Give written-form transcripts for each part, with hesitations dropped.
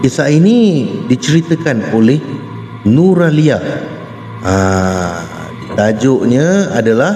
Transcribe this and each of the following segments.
Kisah ini diceritakan oleh Nuralia. Tajuknya adalah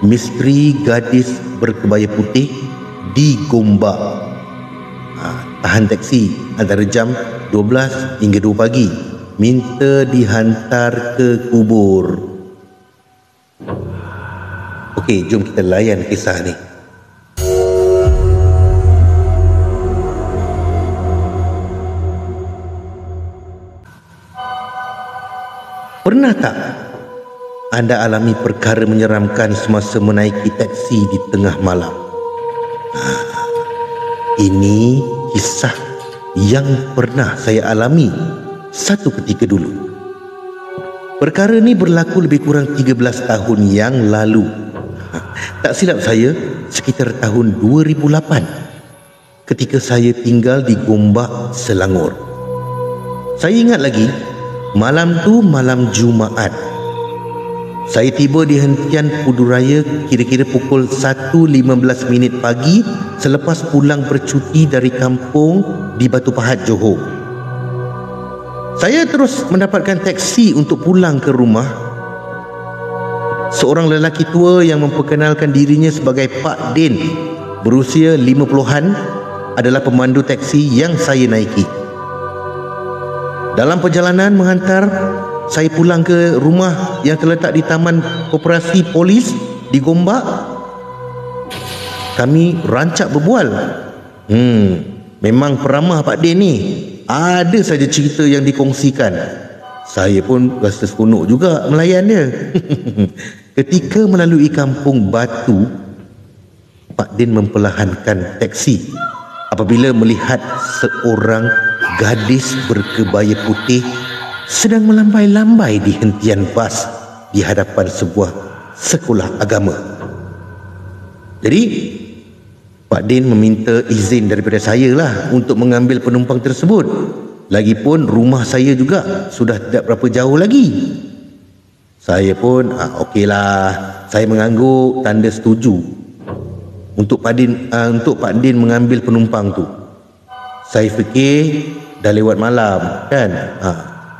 Misteri Gadis Berkebaya Putih di Gombak. Tahan teksi antara jam 12 hingga 2 pagi. Minta dihantar ke kubur. Okey, jom kita layan kisah ni. Pernah tak anda alami perkara menyeramkan semasa menaiki teksi di tengah malam? Ini kisah yang pernah saya alami satu ketika dulu. Perkara ni berlaku lebih kurang 13 tahun yang lalu. Tak silap saya, sekitar tahun 2008, ketika saya tinggal di Gombak, Selangor. Saya ingat lagi, malam tu malam Jumaat. Saya tiba di hentian Puduraya kira-kira pukul 1.15 pagi selepas pulang bercuti dari kampung di Batu Pahat, Johor. Saya terus mendapatkan teksi untuk pulang ke rumah. Seorang lelaki tua yang memperkenalkan dirinya sebagai Pak Din, berusia 50-an, adalah pemandu teksi yang saya naiki. Dalam perjalanan menghantar saya pulang ke rumah yang terletak di Taman Koperasi Polis di Gombak, kami rancak berbual. Memang peramah Pak Din ni. Ada saja cerita yang dikongsikan. Saya pun rasa seronok juga melayan dia. Ketika melalui kampung Batu, Pak Din memperlahankan teksi apabila melihat seorang gadis berkebaya putih sedang melambai-lambai di hentian bas di hadapan sebuah sekolah agama. Jadi Pak Din meminta izin daripada saya lah untuk mengambil penumpang tersebut. Lagipun rumah saya juga sudah tidak berapa jauh lagi. Saya pun okeylah, saya mengangguk tanda setuju untuk Pak Din mengambil penumpang tu. Saya fikir dah lewat malam kan,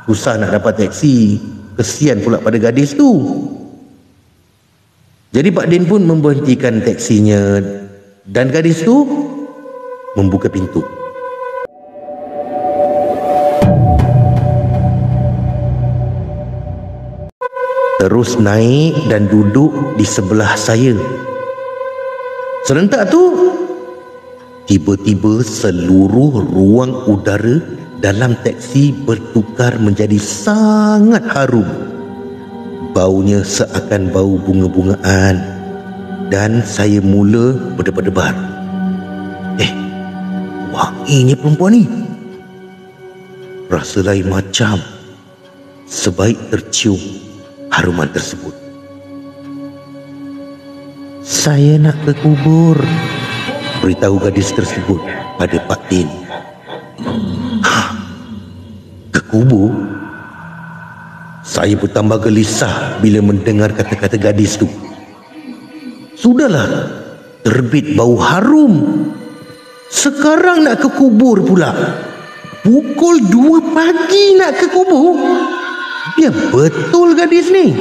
susah nak dapat teksi, kesian pula pada gadis tu. Jadi Pak Din pun memberhentikan teksinya dan gadis tu membuka pintu. Terus naik dan duduk di sebelah saya. Serentak tu, tiba-tiba seluruh ruang udara dalam teksi bertukar menjadi sangat harum. Baunya seakan bau bunga-bungaan dan saya mula berdebar-debar. Wanginya perempuan ni. Rasa lain macam sebaik tercium haruman tersebut. Saya nak ke kubur, beritahu gadis tersebut pada Pak Din. Ke kubur? Saya bertambah gelisah bila mendengar kata-kata gadis tu. Sudahlah, terbit bau harum. Sekarang nak ke kubur pula. Pukul 2 pagi nak ke kubur? Dia betul gadis ni.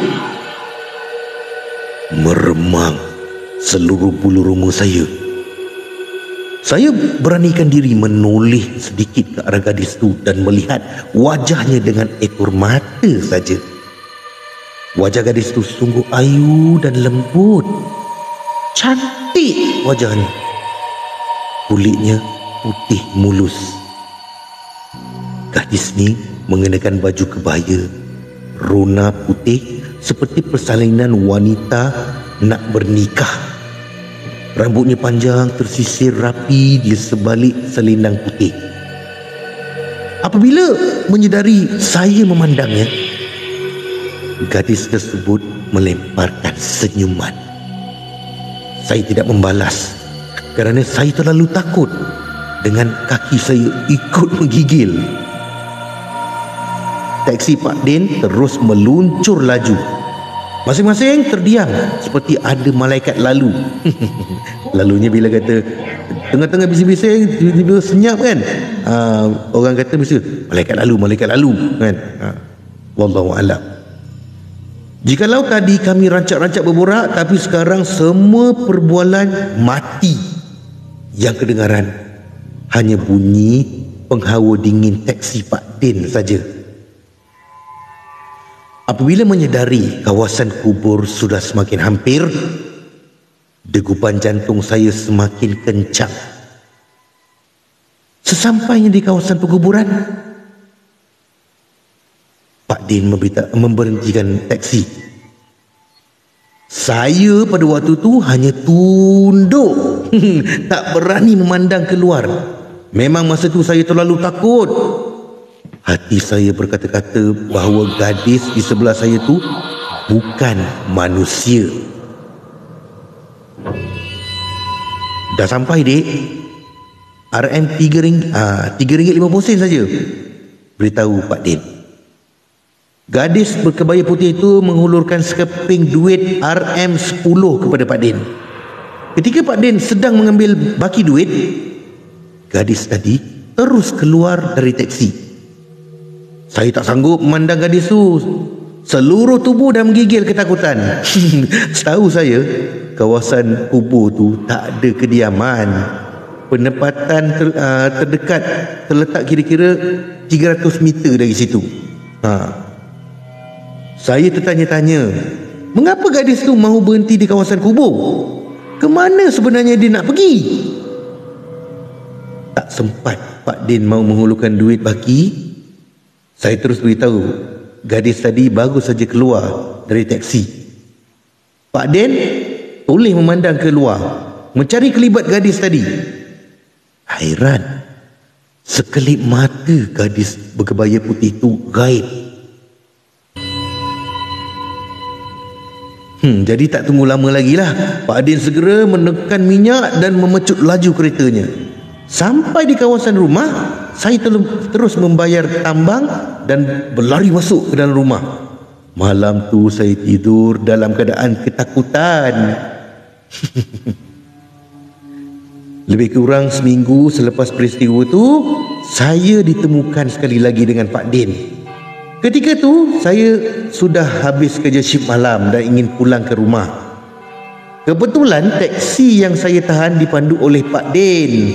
Meremang seluruh bulu roma saya. Saya beranikan diri menoleh sedikit ke arah gadis tu dan melihat wajahnya dengan ekor mata saja. Wajah gadis tu sungguh ayu dan lembut. Cantik wajahnya. Kulitnya putih mulus. Gadis ni mengenakan baju kebaya rona putih seperti persalinan wanita nak bernikah. Rambutnya panjang tersisir rapi di sebalik selendang putih. Apabila menyedari saya memandangnya, gadis tersebut melemparkan senyuman. Saya tidak membalas kerana saya terlalu takut dengan kaki saya ikut menggigil. Teksi Pak Din terus meluncur laju. Masing-masing terdiam seperti ada malaikat lalu. Lalunya bila kata tengah-tengah bising-bising tiba-tiba senyap kan. Orang kata mesti malaikat lalu kan. Wallahu a'lam. Jikalau tadi kami rancak-rancak berborak, tapi sekarang semua perbualan mati. Yang kedengaran hanya bunyi penghawa dingin teksi Pak Din saja. Apabila menyedari kawasan kubur sudah semakin hampir, degupan jantung saya semakin kencang. Sesampainya di kawasan penguburan, Pak Din memberhentikan teksi. Saya pada waktu tu hanya tunduk, tak berani memandang keluar. Memang masa tu saya terlalu takut. Hati saya berkata-kata bahawa gadis di sebelah saya tu bukan manusia. Dah sampai, dek. RM RM3.50 saja, beritahu Pak Din. Gadis berkebaya putih itu menghulurkan sekeping duit RM10 kepada Pak Din. Ketika Pak Din sedang mengambil baki duit, gadis tadi terus keluar dari teksi. Saya tak sanggup memandang gadis tu. Seluruh tubuh dah menggigil ketakutan. Setahu saya, kawasan kubur tu tak ada kediaman. Penempatan terdekat terletak kira-kira 300 meter dari situ. Saya tertanya-tanya, mengapa gadis tu mahu berhenti di kawasan kubur? Ke mana sebenarnya dia nak pergi? Tak sempat Pak Din mahu menghulurkan duit baki. Saya terus beritahu, gadis tadi baru saja keluar dari teksi. Pak Din boleh memandang keluar, mencari kelibat gadis tadi. Hairan, sekelip mata gadis berkebaya putih itu gaib. Jadi tak tunggu lama lagi lah. Pak Din segera menekan minyak dan memecut laju keretanya. Sampai di kawasan rumah, saya terus membayar tambang dan berlari masuk ke dalam rumah. Malam tu saya tidur dalam keadaan ketakutan. Lebih kurang seminggu selepas peristiwa tu, saya ditemukan sekali lagi dengan Pak Din. Ketika tu saya sudah habis kerja shift malam dan ingin pulang ke rumah. Kebetulan teksi yang saya tahan dipandu oleh Pak Din.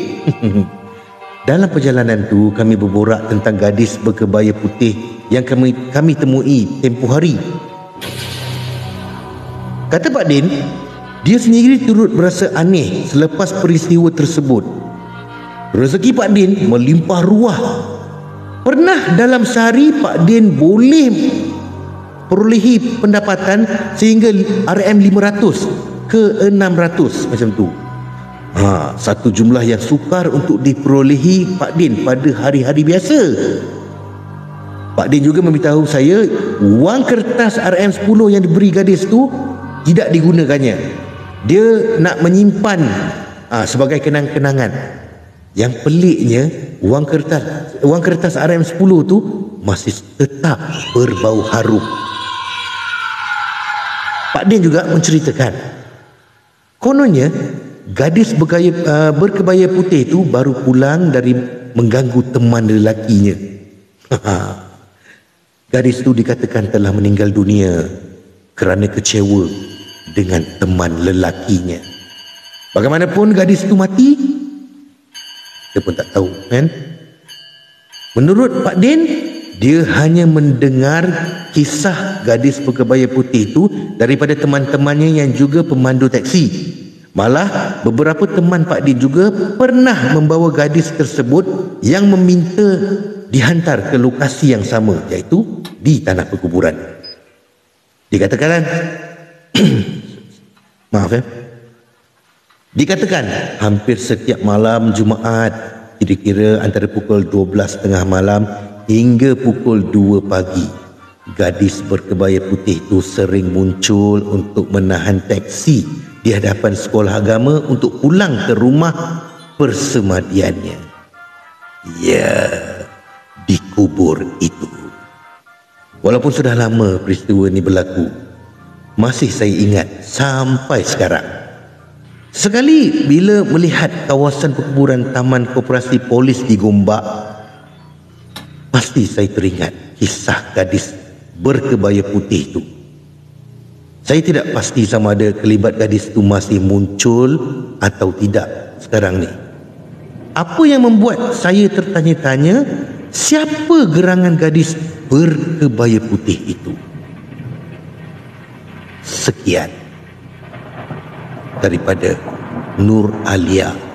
Dalam perjalanan tu kami berborak tentang gadis berkebaya putih yang kami temui tempoh hari. Kata Pak Din, dia sendiri turut berasa aneh selepas peristiwa tersebut. Rezeki Pak Din melimpah ruah. Pernah dalam sehari Pak Din boleh perolehi pendapatan sehingga RM500 ke 600 macam tu. Satu jumlah yang sukar untuk diperolehi Pak Din pada hari-hari biasa. Pak Din juga memberitahu saya wang kertas RM10 yang diberi gadis tu tidak digunakannya. Dia nak menyimpan sebagai kenang-kenangan. Yang peliknya, wang kertas RM10 tu masih tetap berbau harum. Pak Din juga menceritakan, kononnya gadis berkebaya putih itu baru pulang dari mengganggu teman lelakinya. Gadis itu dikatakan telah meninggal dunia kerana kecewa dengan teman lelakinya. Bagaimanapun gadis itu mati, dia pun tak tahu, kan? Menurut Pak Din, dia hanya mendengar kisah gadis berkebaya putih itu daripada teman-temannya yang juga pemandu teksi. Malah beberapa teman Pak Din juga pernah membawa gadis tersebut yang meminta dihantar ke lokasi yang sama, iaitu di tanah perkuburan. Dikatakan Dikatakan hampir setiap malam Jumaat, kira-kira antara pukul 12.30 malam hingga pukul 2 pagi, gadis berkebaya putih itu sering muncul untuk menahan teksi di hadapan sekolah agama untuk pulang ke rumah persemadiannya. Ya, di kubur itu. Walaupun sudah lama peristiwa ini berlaku, masih saya ingat sampai sekarang. Sekali bila melihat kawasan perkuburan Taman Koperasi Polis di Gombak, pasti saya teringat kisah gadis berkebaya putih itu. Saya tidak pasti sama ada kelibat gadis itu masih muncul atau tidak sekarang ni. Apa yang membuat saya tertanya-tanya, siapa gerangan gadis berkebaya putih itu? Sekian daripada Nur Alia.